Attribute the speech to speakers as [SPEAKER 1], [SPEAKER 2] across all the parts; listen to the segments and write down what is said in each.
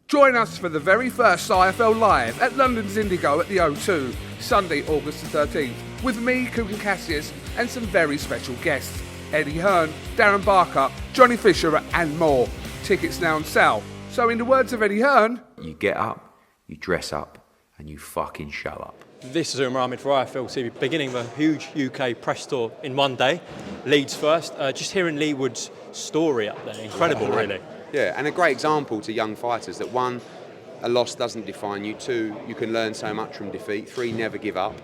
[SPEAKER 1] Join us for the very first IFL Live at London's Indigo at the O2, Sunday, August the 13th, with me, Kugan Cassius, and some very special guests. Eddie Hearn, Darren Barker, Johnny Fisher and more. Tickets now on sale. So in the words of Eddie Hearn,
[SPEAKER 2] you get up, you dress up, and you fucking show up.
[SPEAKER 3] This is Umar Ahmed for IFL TV, beginning of a huge UK press tour in one day. Leeds first. Just hearing Leigh Wood's story up there, incredible, really.
[SPEAKER 4] Yeah, and a great example to young fighters that one, a loss doesn't define you. Two, you can learn so much from defeat. Three, never give up.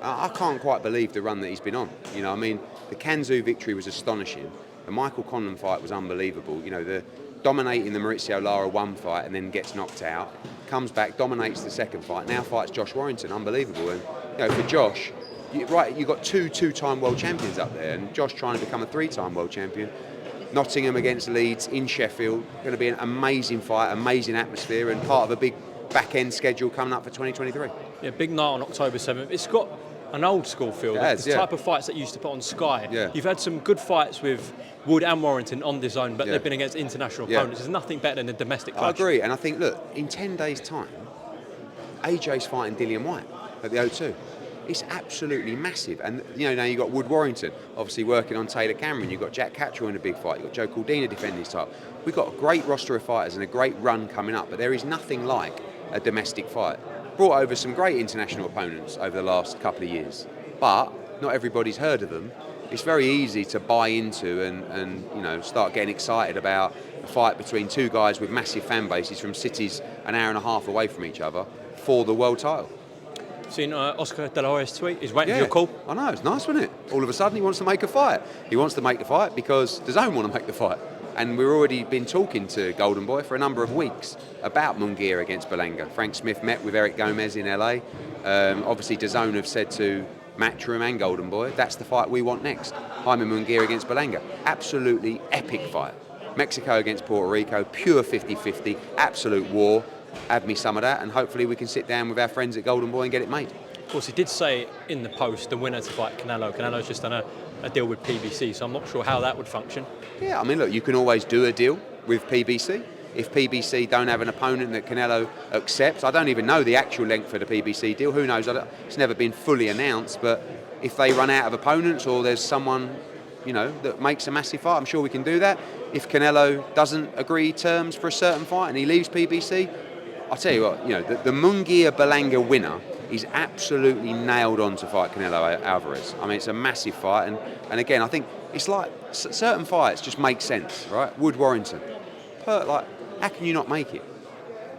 [SPEAKER 4] I can't quite believe the run that he's been on. You know, I mean, the Kanzu victory was astonishing. The Michael Conlon fight was unbelievable. You know, the dominating the Maurizio Lara one fight and then gets knocked out. Comes back, dominates the second fight. Now fights Josh Warrington, unbelievable. And you know, for Josh, you've got two-time world champions up there, and Josh trying to become a three-time world champion. Nottingham against Leeds in Sheffield, going to be an amazing fight, amazing atmosphere, and part of a big back-end schedule coming up for 2023.
[SPEAKER 3] Yeah, big night on October 7th. It's got an old school feel. The type of fights that you used to put on Sky.
[SPEAKER 4] Yeah.
[SPEAKER 3] You've had some good fights with Wood and Warrington on the zone, but they've been against international opponents. There's nothing better than the domestic clash.
[SPEAKER 4] I agree, and I think, look, in 10 days' time, AJ's fighting Dillian Whyte at the O2. It's absolutely massive. And, you know, now you've got Wood Warrington, obviously working on Taylor Cameron. You've got Jack Catchell in a big fight. You've got Joe Caldina defending his title. We've got a great roster of fighters and a great run coming up, but there is nothing like a domestic fight. Brought over some great international opponents over the last couple of years, but not everybody's heard of them. It's very easy to buy into and you know, start getting excited about a fight between two guys with massive fan bases from cities an hour and a half away from each other for the world title.
[SPEAKER 3] Seen Oscar De La Hoya's tweet? He's waiting for your call.
[SPEAKER 4] I know, it's nice, wasn't it? All of a sudden he wants to make a fight. He wants to make the fight because the zone want to make the fight. And we've already been talking to Golden Boy for a number of weeks about Munguía against Berlanga. Frank Smith met with Eric Gomez in LA. Obviously DAZN have said to Matchroom and Golden Boy, that's the fight we want next. Jaime Munguía against Berlanga. Absolutely epic fight. Mexico against Puerto Rico, pure 50-50, absolute war. Add me some of that, and hopefully we can sit down with our friends at Golden Boy and get it made.
[SPEAKER 3] Of course, he did say in the post the winner to fight Canelo. Canelo's just done a deal with PBC, so I'm not sure how that would function. Yeah,
[SPEAKER 4] I mean, look, you can always do a deal with PBC. If PBC don't have an opponent that Canelo accepts, I don't even know the actual length for the PBC deal. Who knows? It's never been fully announced, but if they run out of opponents or there's someone, you know, that makes a massive fight, I'm sure we can do that. If Canelo doesn't agree terms for a certain fight and he leaves PBC, I'll tell you what, you know, the Munguía-Berlanga winner is absolutely nailed on to fight Canelo Alvarez. I mean, it's a massive fight, and again, I think it's like certain fights just make sense, right? Wood Warrington, like, how can you not make it?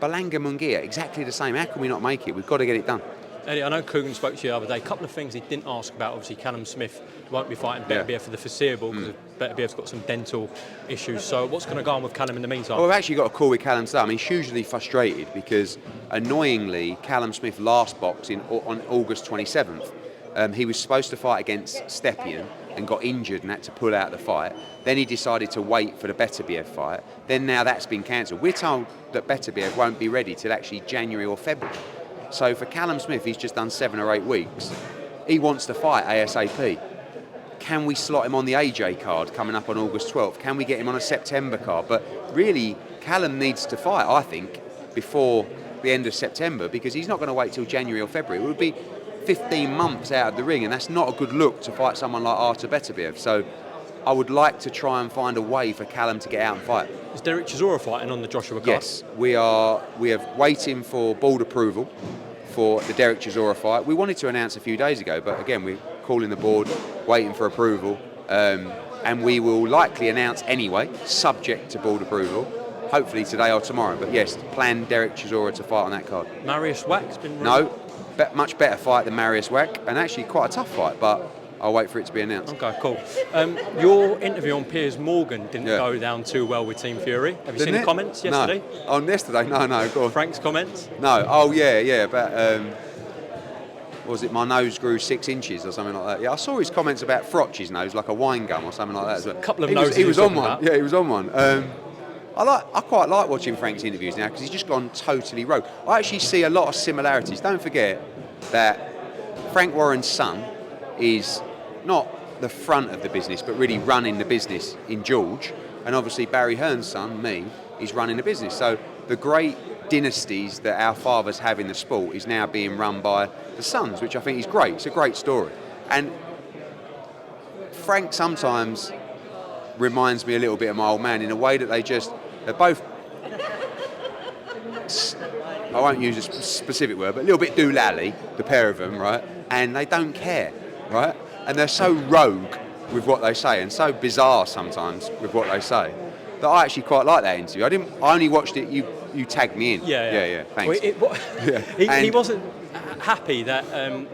[SPEAKER 4] Berlanga Munguía, exactly the same. How can we not make it? We've got to get it done.
[SPEAKER 3] Eddie, I know Kugan spoke to you the other day. A couple of things he didn't ask about. Obviously, Callum Smith won't be fighting Beterbiev for the foreseeable because Beterbiev's got some dental issues. So what's going to go on with Callum in the meantime?
[SPEAKER 4] Well, we've actually got a call with Callum today. I mean, he's hugely frustrated because, annoyingly, Callum Smith last boxed on August 27th. He was supposed to fight against Stepien and got injured and had to pull out the fight. Then he decided to wait for the Beterbiev fight. Then now that's been cancelled. We're told that Beterbiev won't be ready till actually January or February. So for Callum Smith, he's just done 7 or 8 weeks. He wants to fight ASAP. Can we slot him on the AJ card coming up on August 12th? Can we get him on a September card? But really, Callum needs to fight, I think, before the end of September, because he's not going to wait till January or February. It would be 15 months out of the ring, and that's not a good look to fight someone like Artur Beterbiev. So I would like to try and find a way for Callum to get out and fight.
[SPEAKER 3] Is Derek Chisora fighting on the Joshua card?
[SPEAKER 4] Yes, we are waiting for board approval for the Derek Chisora fight. We wanted to announce a few days ago, but again, we're calling the board, waiting for approval, and we will likely announce anyway, subject to board approval, hopefully today or tomorrow. But yes, plan Derek Chisora to fight on that card.
[SPEAKER 3] Marius Wack's been...
[SPEAKER 4] No, much better fight than Marius Wack, and actually quite a tough fight, but I'll wait for it to be announced.
[SPEAKER 3] Okay, cool. Your interview on Piers Morgan didn't go down too well with Team Fury. Have you seen the comments yesterday?
[SPEAKER 4] No. On yesterday? No, go on.
[SPEAKER 3] Frank's comments?
[SPEAKER 4] No. Oh, yeah, but was it my nose grew 6 inches or something like that? Yeah, I saw his comments about Frotch's nose, like a wine gum or something like that.
[SPEAKER 3] A couple of noses
[SPEAKER 4] he was on one.
[SPEAKER 3] about.
[SPEAKER 4] Yeah, he was on one. I quite like watching Frank's interviews now because he's just gone totally rogue. I actually see a lot of similarities. Don't forget that Frank Warren's son is not the front of the business, but really running the business in George. And obviously Barry Hearn's son, me, is running the business. So the great dynasties that our fathers have in the sport is now being run by the sons, which I think is great. It's a great story. And Frank sometimes reminds me a little bit of my old man in a way that they're both, I won't use a specific word, but a little bit doolally, the pair of them, right? And they don't care, right? And they're so rogue with what they say and so bizarre sometimes with what they say that I actually quite like that interview. I only watched it, you tagged me in.
[SPEAKER 3] Yeah.
[SPEAKER 4] Thanks.
[SPEAKER 3] He wasn't happy that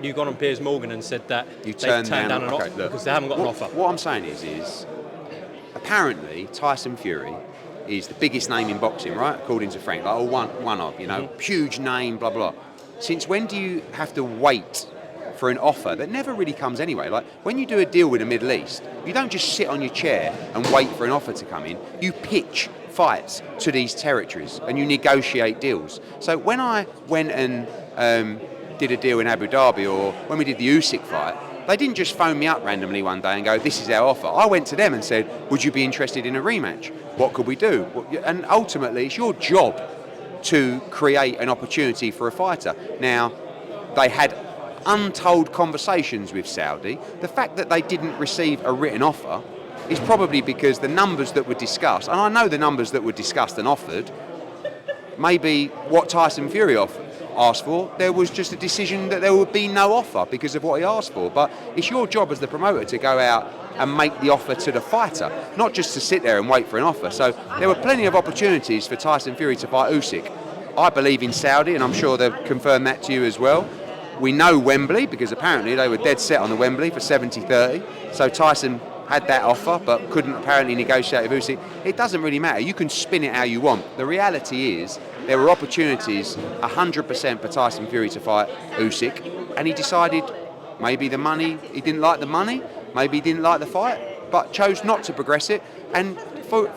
[SPEAKER 3] you got on Piers Morgan and said that
[SPEAKER 4] you turned down an
[SPEAKER 3] offer because they haven't got an offer.
[SPEAKER 4] What I'm saying is apparently Tyson Fury is the biggest name in boxing, right? According to Frank, like one of, huge name, blah, blah. Since when do you have to wait for an offer that never really comes anyway? Like when you do a deal with the Middle East, you don't just sit on your chair and wait for an offer to come in. You pitch fights to these territories and you negotiate deals. So when I went and did a deal in Abu Dhabi, or when we did the Usyk fight, they didn't just phone me up randomly one day and go, this is our offer. I went to them and said, would you be interested in a rematch? What could we do? And ultimately, it's your job to create an opportunity for a fighter. Now, they had untold conversations with Saudi. The fact that they didn't receive a written offer is probably because the numbers that were discussed, and I know the numbers that were discussed and offered, maybe what Tyson Fury asked for, there was just a decision that there would be no offer because of what he asked for. But it's your job as the promoter to go out and make the offer to the fighter, not just to sit there and wait for an offer. So there were plenty of opportunities for Tyson Fury to fight Usyk. I believe in Saudi, and I'm sure they'll confirm that to you as well. We know Wembley because apparently they were dead set on the Wembley for 70-30. So Tyson had that offer but couldn't apparently negotiate with Usyk. It doesn't really matter. You can spin it how you want. The reality is there were opportunities 100% for Tyson Fury to fight Usyk, and he decided maybe the money, he didn't like the money, maybe he didn't like the fight, but chose not to progress it, and for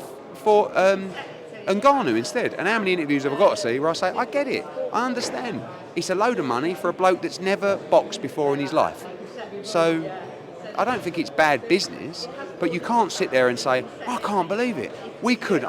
[SPEAKER 4] Ngannou instead. And how many interviews have I got to see where I say, I get it, I understand. It's a load of money for a bloke that's never boxed before in his life. So I don't think it's bad business, but you can't sit there and say, I can't believe it. We tried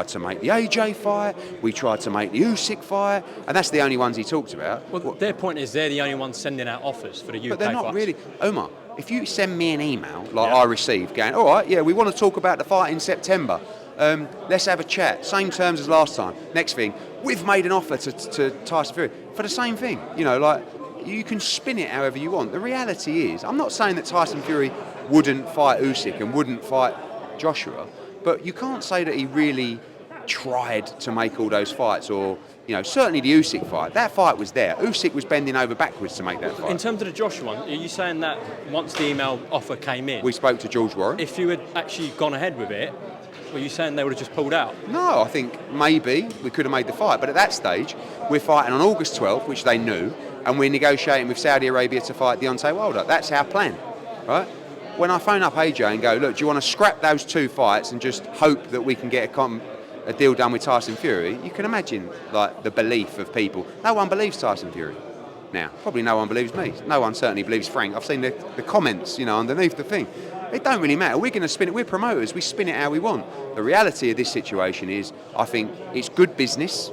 [SPEAKER 4] to make the AJ fight, we tried to make the Usyk fight, and that's the only ones he talked about.
[SPEAKER 3] Well, their point is they're the only ones sending out offers for the UK
[SPEAKER 4] But they're not
[SPEAKER 3] fights.
[SPEAKER 4] really. Omar, if you send me an email, like I received, going, all right, yeah, we want to talk about the fight in September. Let's have a chat. Same terms as last time. Next thing, we've made an offer to Tyson Fury for the same thing. You can spin it however you want. The reality is, I'm not saying that Tyson Fury wouldn't fight Usyk and wouldn't fight Joshua, but you can't say that he really tried to make all those fights, or certainly the Usyk fight. That fight was there. Usyk was bending over backwards to make that fight.
[SPEAKER 3] In terms of the Joshua one, are you saying that once the email offer came in,
[SPEAKER 4] We spoke to George Warren.
[SPEAKER 3] if you had actually gone ahead with it, were you saying they would have just pulled out?
[SPEAKER 4] No, I think maybe we could have made the fight, but at that stage, we're fighting on August 12th, which they knew, and we're negotiating with Saudi Arabia to fight Deontay Wilder. That's our plan, right? When I phone up AJ and go, look, do you want to scrap those two fights and just hope that we can get a deal done with Tyson Fury? You can imagine the belief of people. No one believes Tyson Fury now. Probably no one believes me. No one certainly believes Frank. I've seen the comments, underneath the thing. It don't really matter. We're going to spin it. We're promoters. We spin it how we want. The reality of this situation is, I think it's good business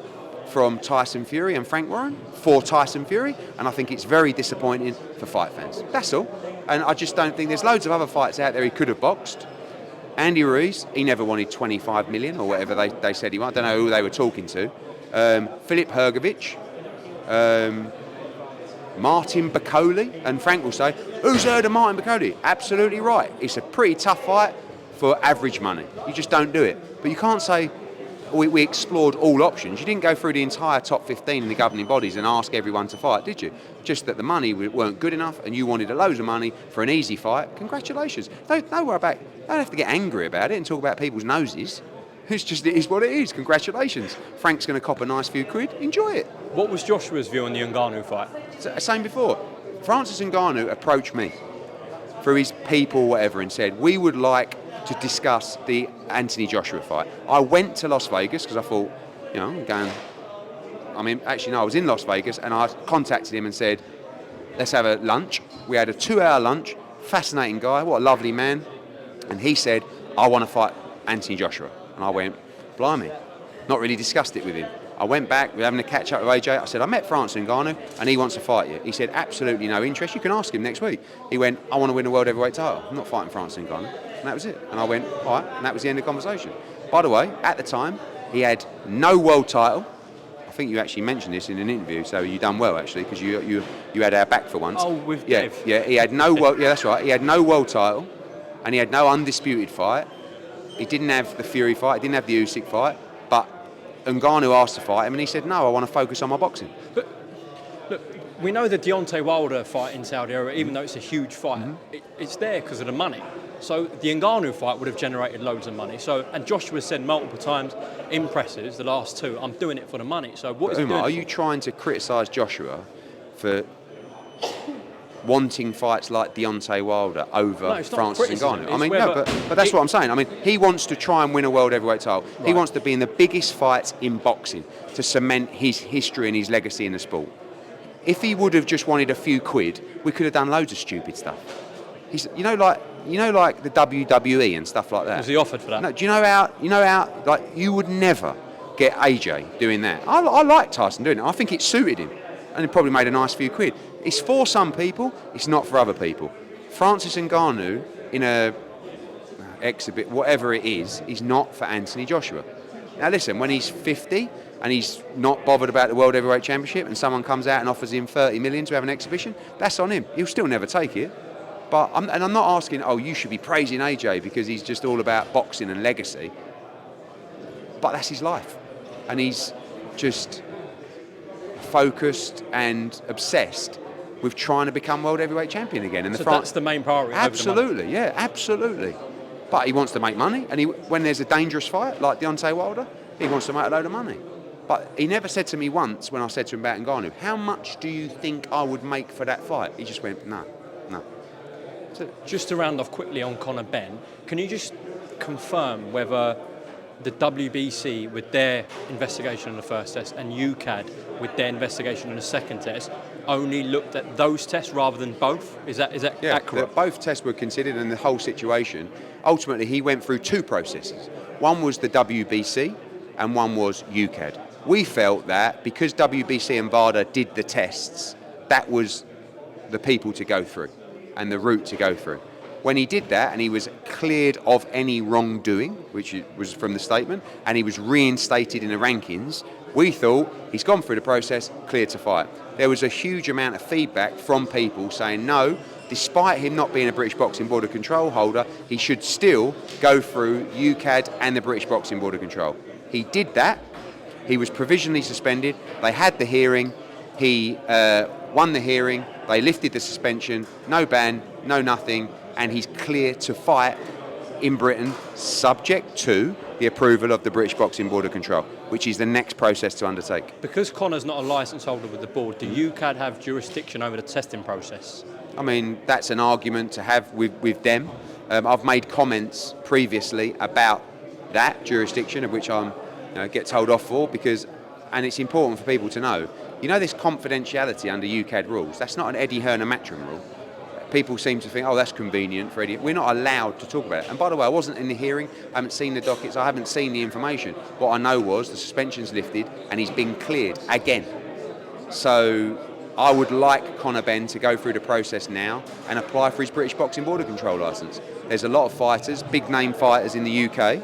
[SPEAKER 4] from Tyson Fury and Frank Warren for Tyson Fury, and I think it's very disappointing for fight fans. That's all. And I just don't think there's loads of other fights out there he could have boxed. Andy Ruiz, he never wanted 25 million or whatever they said he wanted. I don't know who they were talking to. Filip Hrgovic, Martin Bakole, and Frank will say, who's heard of Martin Bakole? Absolutely right. It's a pretty tough fight for average money. You just don't do it. But you can't say, we explored all options. You didn't go through the entire top 15 in the governing bodies and ask everyone to fight, did you? Just that the money weren't good enough and you wanted a load of money for an easy fight. Congratulations. Don't worry about it. Don't have to get angry about it and talk about people's noses. It is what it is. Congratulations. Frank's going to cop a nice few quid. Enjoy it.
[SPEAKER 3] What was Joshua's view on the Ngannou fight?
[SPEAKER 4] Same before. Francis Ngannou approached me through his people, whatever, and said, we would like to discuss the Anthony Joshua fight. I went to Las Vegas because I thought, I was in Las Vegas and I contacted him and said, let's have a lunch. We had a 2-hour lunch. Fascinating guy. What a lovely man. And he said, I want to fight Anthony Joshua. And I went, blimey. Not really discussed it with him. I went back, we were having a catch up with AJ. I said, I met Francis Ngannou and he wants to fight you. He said, absolutely no interest. You can ask him next week. He went, I want to win the world heavyweight title. I'm not fighting Francis Ngannou. And that was it. And I went, all right. And that was the end of the conversation. By the way, at the time, he had no world title. I think you actually mentioned this in an interview, so you done well actually, because you had our back for once.
[SPEAKER 3] Oh, with
[SPEAKER 4] yeah,
[SPEAKER 3] Dave.
[SPEAKER 4] yeah. He had no world. Yeah, that's right. He had no world title, and he had no undisputed fight. He didn't have the Fury fight. He didn't have the Usyk fight. But Ngannou asked to fight him, and he said, "No, I want to focus on my boxing."
[SPEAKER 3] But look, we know the Deontay Wilder fight in Saudi Arabia, even though it's a huge fight, it's there because of the money. So the Ngannou fight would have generated loads of money. So, and Joshua said multiple times in presses, the last two, I'm doing it for the money. So what is
[SPEAKER 4] Umar, are you trying to criticise Joshua for wanting fights like Deontay Wilder over Francis Ngannou? I mean, no, but that's what I'm saying. I mean, he wants to try and win a world heavyweight title. Right. He wants to be in the biggest fights in boxing to cement his history and his legacy in the sport. If he would have just wanted a few quid, we could have done loads of stupid stuff. He's, you know, like the WWE and stuff like that.
[SPEAKER 3] Was he offered for that?
[SPEAKER 4] No. Do you know how, like, you would never get AJ doing that. I like Tyson doing it. I think it suited him, and he probably made a nice few quid. It's for some people. It's not for other people. Francis Ngannou in a exhibit, whatever it is not for Anthony Joshua. Now listen, when he's 50 and he's not bothered about the World Heavyweight Championship, and someone comes out and offers him 30 million to have an exhibition, that's on him. He'll still never take it. But I'm not asking, oh, you should be praising AJ because he's just all about boxing and legacy. But that's his life. And he's just focused and obsessed with trying to become world heavyweight champion again. And
[SPEAKER 3] so that's the main priority.
[SPEAKER 4] Absolutely, yeah, absolutely. But he wants to make money, and when there's a dangerous fight like Deontay Wilder, he wants to make a load of money. But he never said to me once when I said to him about Ngannou, how much do you think I would make for that fight? He just went, no.
[SPEAKER 3] So just to round off quickly on Conor Benn, can you just confirm whether the WBC with their investigation in the first test and UKAD with their investigation in the second test only looked at those tests rather than both? Is that accurate?
[SPEAKER 4] Both tests were considered in the whole situation. Ultimately, he went through two processes. One was the WBC and one was UKAD. We felt that because WBC and VADA did the tests, that was the people to go through and the route to go through. When he did that and he was cleared of any wrongdoing, which was from the statement, and he was reinstated in the rankings, we thought he's gone through the process, cleared to fight. There was a huge amount of feedback from people saying no, despite him not being a British Boxing Board of Control holder, he should still go through UKAD and the British Boxing Board of Control. He did that. He was provisionally suspended. They had the hearing. He won the hearing. They lifted the suspension. No ban, no nothing. And he's clear to fight in Britain, subject to the approval of the British Boxing Board of Control, which is the next process to undertake.
[SPEAKER 3] Because Conor's not a licence holder with the board, do UKAD have jurisdiction over the testing process?
[SPEAKER 4] I mean, that's an argument to have with them. I've made comments previously about that jurisdiction, of which I'm get told off for, and it's important for people to know. This confidentiality under UKAD rules, that's not an Eddie Hearn and Matchroom rule. People seem to think, oh, that's convenient for Eddie. We're not allowed to talk about it. And by the way, I wasn't in the hearing, I haven't seen the dockets, I haven't seen the information. What I know was the suspension's lifted and he's been cleared again. So I would like Conor Benn to go through the process now and apply for his British Boxing Board of Control licence. There's a lot of fighters, big name fighters in the UK,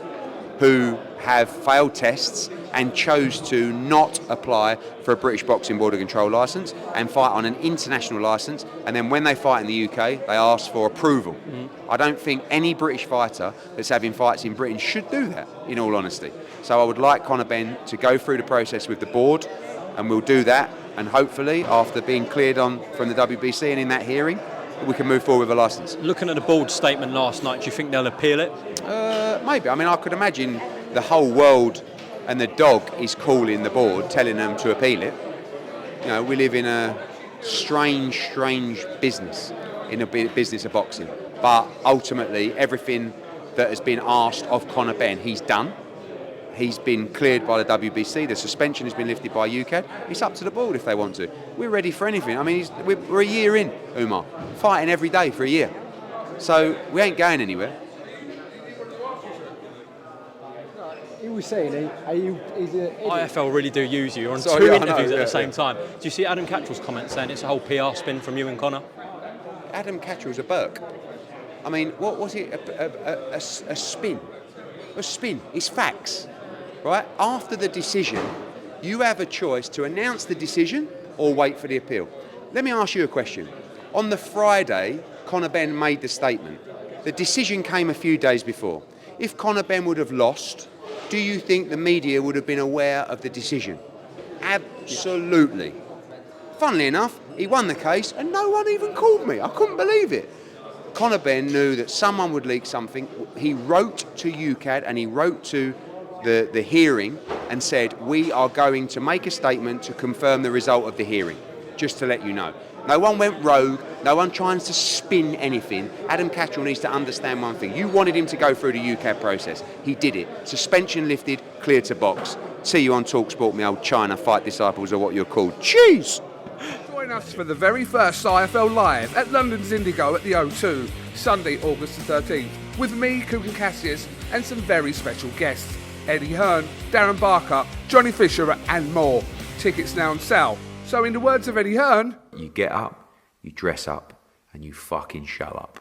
[SPEAKER 4] who have failed tests and chose to not apply for a British Boxing Board of Control licence and fight on an international licence, and then when they fight in the UK, they ask for approval. I don't think any British fighter that's having fights in Britain should do that, in all honesty. So I would like Conor Benn to go through the process with the board, and we'll do that, and hopefully, after being cleared on from the WBC and in that hearing, we can move forward with a licence.
[SPEAKER 3] Looking at the board statement last night, do you think they'll appeal it?
[SPEAKER 4] Maybe. I mean, I could imagine the whole world and the dog is calling the board, telling them to appeal it. We live in a strange business, in a business of boxing. But ultimately, everything that has been asked of Conor Benn, he's done. He's been cleared by the WBC. The suspension has been lifted by UKAD. It's up to the board if they want to. We're ready for anything. I mean, we're a year in, Umar, fighting every day for a year. So we ain't going anywhere.
[SPEAKER 5] were saying, are you? Is it?
[SPEAKER 3] IFL really do use you. You're on
[SPEAKER 4] Sorry,
[SPEAKER 3] two
[SPEAKER 4] yeah, I know,
[SPEAKER 3] interviews at
[SPEAKER 4] yeah,
[SPEAKER 3] the same
[SPEAKER 4] yeah.
[SPEAKER 3] time. Do you see Adam Cattrall's comment saying it's a whole PR spin from you and Conor?
[SPEAKER 4] Adam Cattrall's a Berk. I mean, what was it? A spin. A spin. It's facts, right? After the decision, you have a choice to announce the decision or wait for the appeal. Let me ask you a question. On the Friday, Conor Benn made the statement. The decision came a few days before. If Conor Benn would have lost, do you think the media would have been aware of the decision? Absolutely. Funnily enough, he won the case and no one even called me. I couldn't believe it. Conor Benn knew that someone would leak something. He wrote to UKAD and he wrote to the hearing and said, we are going to make a statement to confirm the result of the hearing, just to let you know. No one went rogue, no one tries to spin anything. Adam Cattrall needs to understand one thing. You wanted him to go through the UKAD process. He did it. Suspension lifted, clear to box. See you on TalkSport, my old China fight disciples, or what you're called. Jeez!
[SPEAKER 1] Join us for the very first IFL Live at London's Indigo at the O2, Sunday, August the 13th, with me, Kugan Cassius, and some very special guests. Eddie Hearn, Darren Barker, Johnny Fisher and more. Tickets now on sale. So in the words of Eddie Hearn,
[SPEAKER 2] You get up, you dress up, and you fucking show up.